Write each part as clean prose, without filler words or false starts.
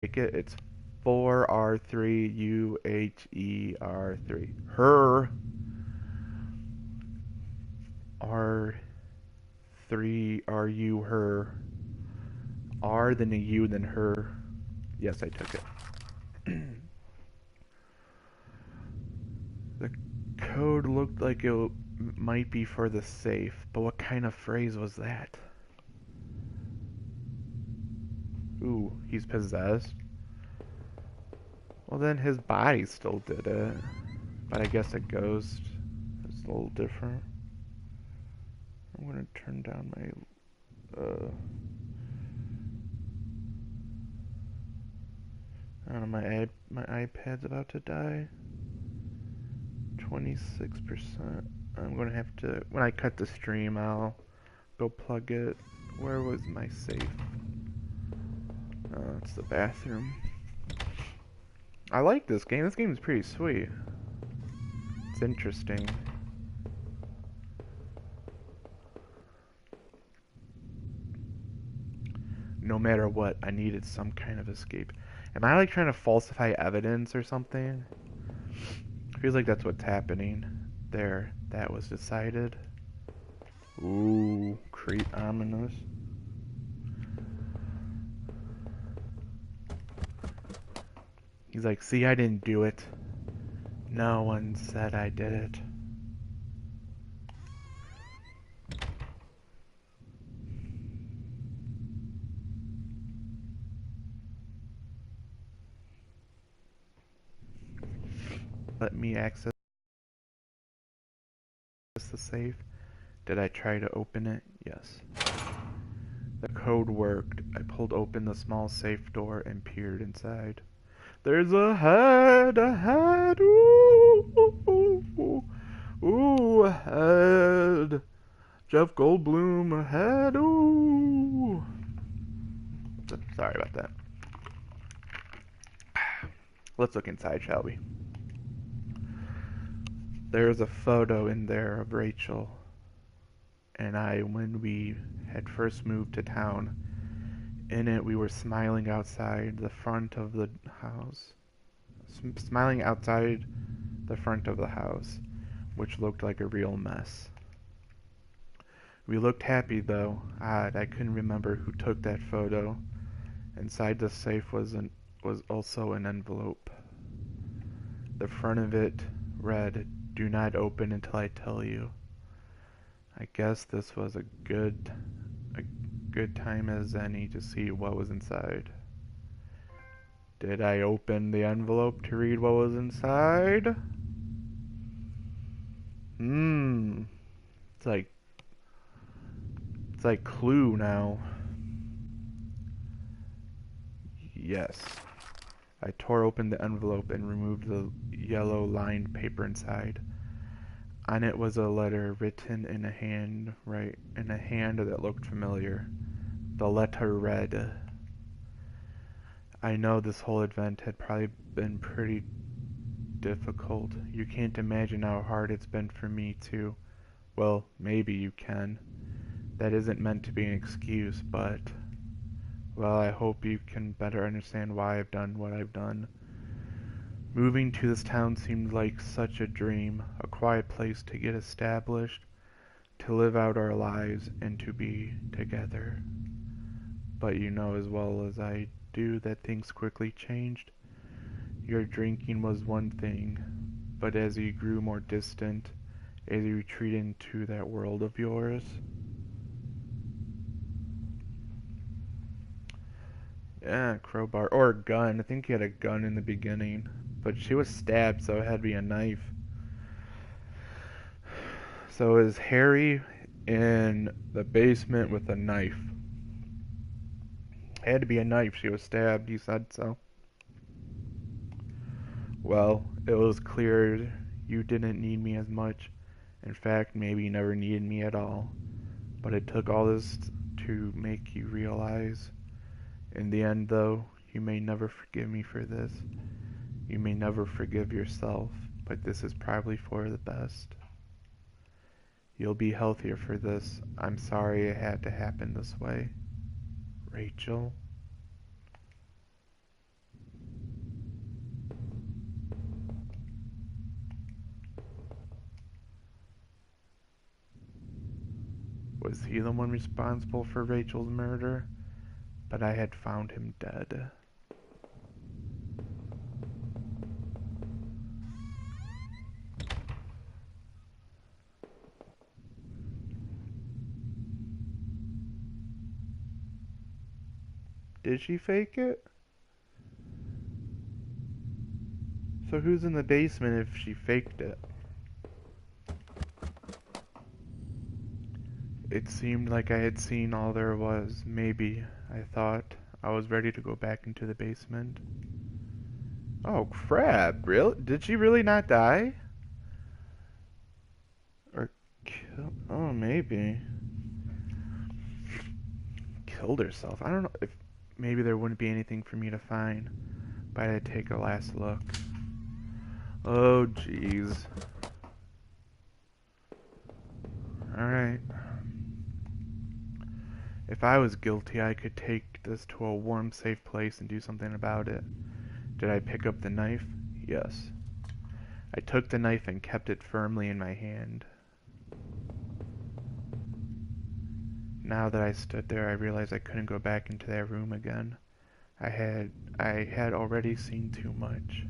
it. It's 4R3UHER3. Her R3RU her. R then a U then her. Yes, I took it. The code looked like it might be for the safe, but what kind of phrase was that? Ooh, he's possessed. Well, then his body still did it. But I guess a ghost is a little different. I'm gonna turn down I don't know, my iPad's about to die. 26%. I'm gonna have to, when I cut the stream, I'll go plug it. Where was my safe? Oh, it's the bathroom. I like this game. This game is pretty sweet. It's interesting. No matter what, I needed some kind of escape. Am I like trying to falsify evidence or something? Feels like that's what's happening. There, that was decided. Ooh, creep ominous. He's like, see, I didn't do it. No one said I did it. Let me access the safe. Did I try to open it? Yes. The code worked. I pulled open the small safe door and peered inside. There's a head, a head, ooh, ooh, ooh, ooh, a head. Jeff Goldblum, a head, ooh. Sorry about that. Let's look inside, shall we? There's a photo in there of Rachel and I when we had first moved to town. In it, we were smiling outside the front of the house. Smiling outside the front of the house, which looked like a real mess. We looked happy though. Odd, I couldn't remember who took that photo. Inside the safe was also an envelope. The front of it read, "Do not open until I tell you." I guess this was a good time as any to see what was inside. Did I open the envelope to read what was inside? Hmm. It's like Clue now. Yes. I tore open the envelope and removed the yellow lined paper inside. On it was a letter written in a hand that looked familiar. The letter read, I know this whole event had probably been pretty difficult. You can't imagine how hard it's been for me too. Well, maybe you can. That isn't meant to be an excuse, but well, I hope you can better understand why I've done what I've done. Moving to this town seemed like such a dream, a quiet place to get established, to live out our lives, and to be together. But you know as well as I do that things quickly changed. Your drinking was one thing, but as you grew more distant, as you retreated into that world of yours, yeah, crowbar or a gun. I think he had a gun in the beginning, but she was stabbed, so it had to be a knife. So is Harry in the basement with a knife? It had to be a knife. She was stabbed. You said so. Well, it was clear you didn't need me as much. In fact, maybe you never needed me at all. But it took all this to make you realize. In the end, though, you may never forgive me for this. You may never forgive yourself, but this is probably for the best. You'll be healthier for this. I'm sorry it had to happen this way. Rachel? Was he the one responsible for Rachel's murder? But I had found him dead. Did she fake it? So who's in the basement if she faked it? It seemed like I had seen all there was. Maybe, I thought. I was ready to go back into the basement. Oh crap, really? Did she really not die? Or kill? Oh, maybe. Killed herself. I don't know if maybe there wouldn't be anything for me to find. But I'd take a last look. Oh, jeez. Alright. If I was guilty, I could take this to a warm, safe place and do something about it. Did I pick up the knife? Yes. I took the knife and kept it firmly in my hand. Now that I stood there, I realized I couldn't go back into that room again. I had already seen too much.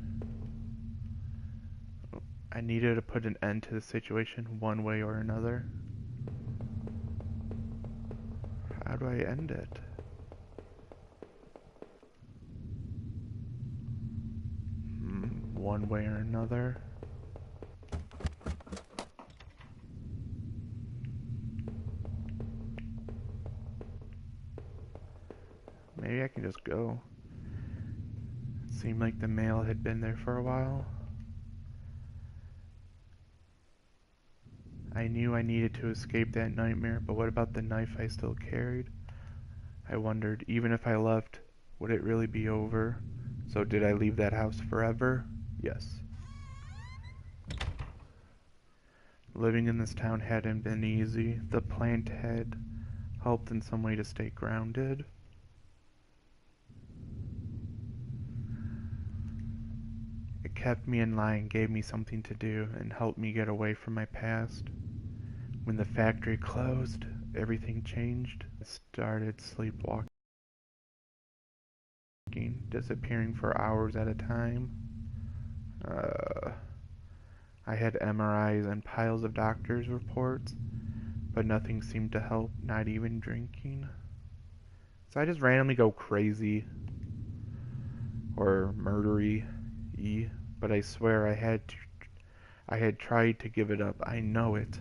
I needed to put an end to the situation one way or another. How do I end it? One way or another. Maybe I can just go. It seemed like the mail had been there for a while. I knew I needed to escape that nightmare, but what about the knife I still carried? I wondered, even if I left, would it really be over? So did I leave that house forever? Yes. Living in this town hadn't been easy. The plant had helped in some way to stay grounded. It kept me in line, gave me something to do, and helped me get away from my past. When the factory closed, everything changed. I started sleepwalking, disappearing for hours at a time. I had MRIs and piles of doctor's reports, but nothing seemed to help, not even drinking. So I just randomly go crazy or murdery-y, but I swear I had tried to give it up. I know it.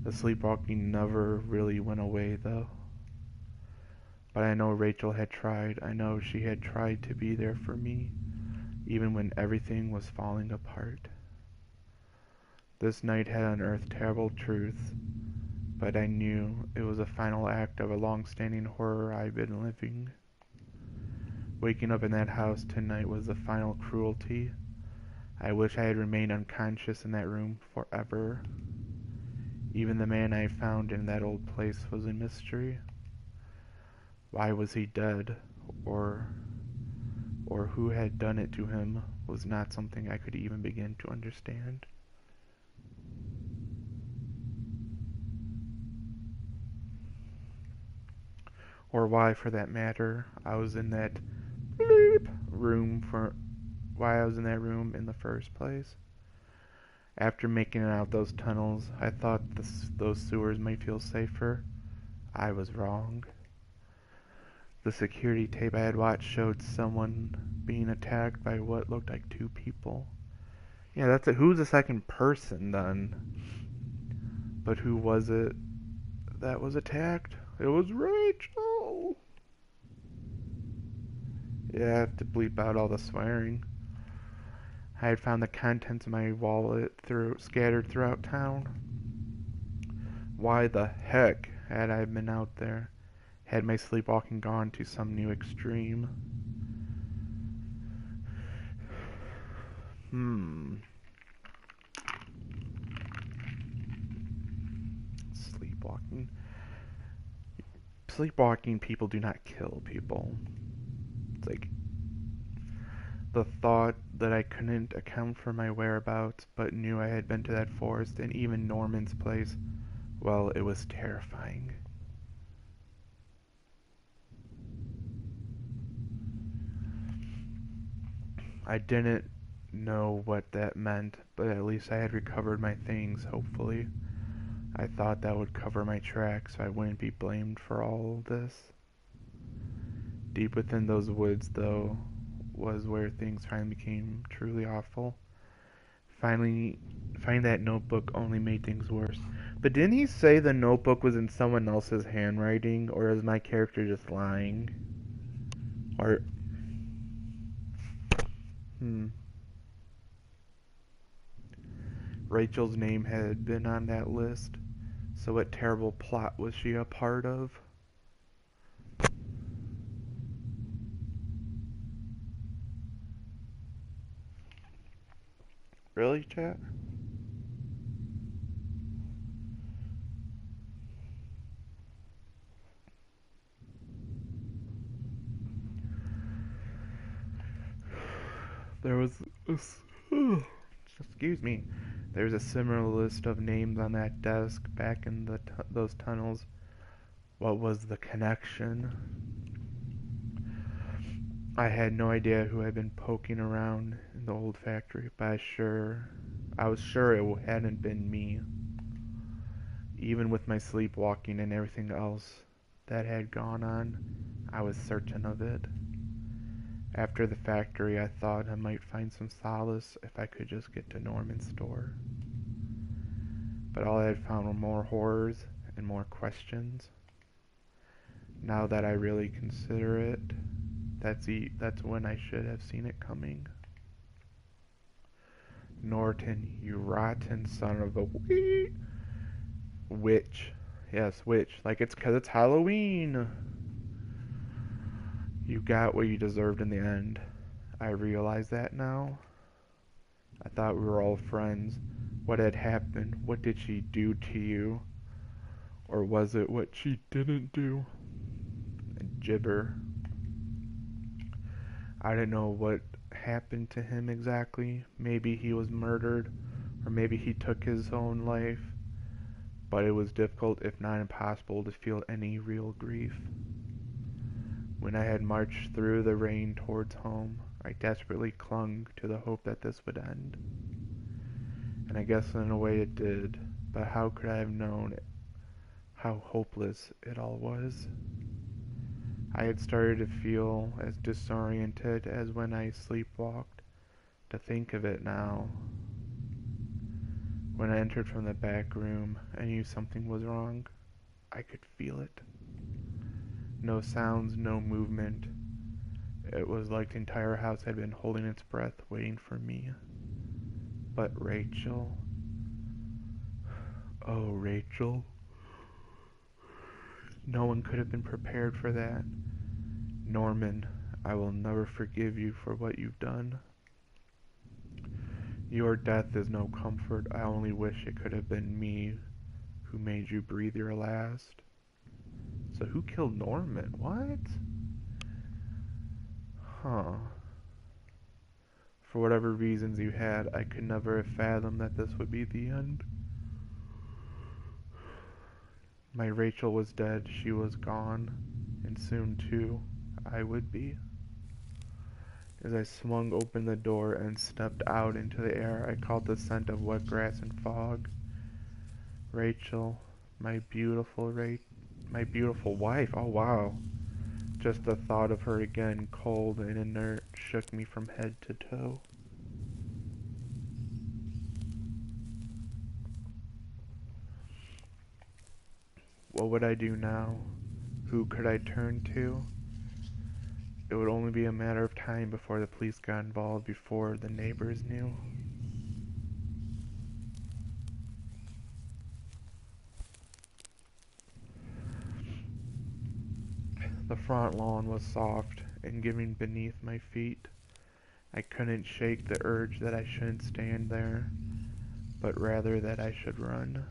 The sleepwalking never really went away though. But I know Rachel had tried. I know she had tried to be there for me, even when everything was falling apart. This night had unearthed terrible truths, but I knew it was a final act of a long-standing horror I'd been living. Waking up in that house tonight was the final cruelty. I wish I had remained unconscious in that room forever. Even the man I found in that old place was a mystery. Why was he dead, or who had done it to him, was not something I could even begin to understand. Or why, for that matter, I was in that room in the first place. After making it out those tunnels, I thought those sewers might feel safer. I was wrong. The security tape I had watched showed someone being attacked by what looked like two people. Yeah, that's it. Who's the second person then? But who was it that was attacked? It was Rachel! Yeah, I have to bleep out all the swearing. I had found the contents of my wallet scattered throughout town. Why the heck had I been out there? Had my sleepwalking gone to some new extreme? Sleepwalking. Sleepwalking people do not kill people. It's like the thought that I couldn't account for my whereabouts, but knew I had been to that forest and even Norman's place, well, it was terrifying. I didn't know what that meant, but at least I had recovered my things, hopefully. I thought that would cover my tracks so I wouldn't be blamed for all of this. Deep within those woods, though, was where things finally became truly awful. Finally, finding that notebook only made things worse. But didn't he say the notebook was in someone else's handwriting, or is my character just lying? Or, hmm. Rachel's name had been on that list, so what terrible plot was she a part of? Really, chat? There was excuse me. There's a similar list of names on that desk back in those tunnels. What was the connection? I had no idea who had been poking around in the old factory, but I was sure it hadn't been me. Even with my sleepwalking and everything else that had gone on, I was certain of it. After the factory, I thought I might find some solace if I could just get to Norman's store. But all I had found were more horrors and more questions. Now that I really consider it, that's when I should have seen it coming. Norton, you rotten son of a witch. Yes, witch. Like it's 'cause it's Halloween. You got what you deserved in the end. I realize that now. I thought we were all friends. What had happened? What did she do to you? Or was it what she didn't do? And gibber. I didn't know what happened to him exactly. Maybe he was murdered, or maybe he took his own life. But it was difficult, if not impossible, to feel any real grief. When I had marched through the rain towards home, I desperately clung to the hope that this would end. And I guess in a way it did, but how could I have known how hopeless it all was? I had started to feel as disoriented as when I sleepwalked. To think of it now. When I entered from the back room, I knew something was wrong. I could feel it. No sounds, no movement. It was like the entire house had been holding its breath, waiting for me. But Rachel... Oh, Rachel. No one could have been prepared for that. Norman, I will never forgive you for what you've done. Your death is no comfort. I only wish it could have been me who made you breathe your last. So who killed Norman? What? Huh. For whatever reasons you had, I could never have fathomed that this would be the end. My Rachel was dead, she was gone, and soon too, I would be. As I swung open the door and stepped out into the air, I caught the scent of wet grass and fog. Rachel, my beautiful wife, oh wow. Just the thought of her again, cold and inert, shook me from head to toe. What would I do now? Who could I turn to? It would only be a matter of time before the police got involved, before the neighbors knew. The front lawn was soft and giving beneath my feet. I couldn't shake the urge that I shouldn't stand there, but rather that I should run.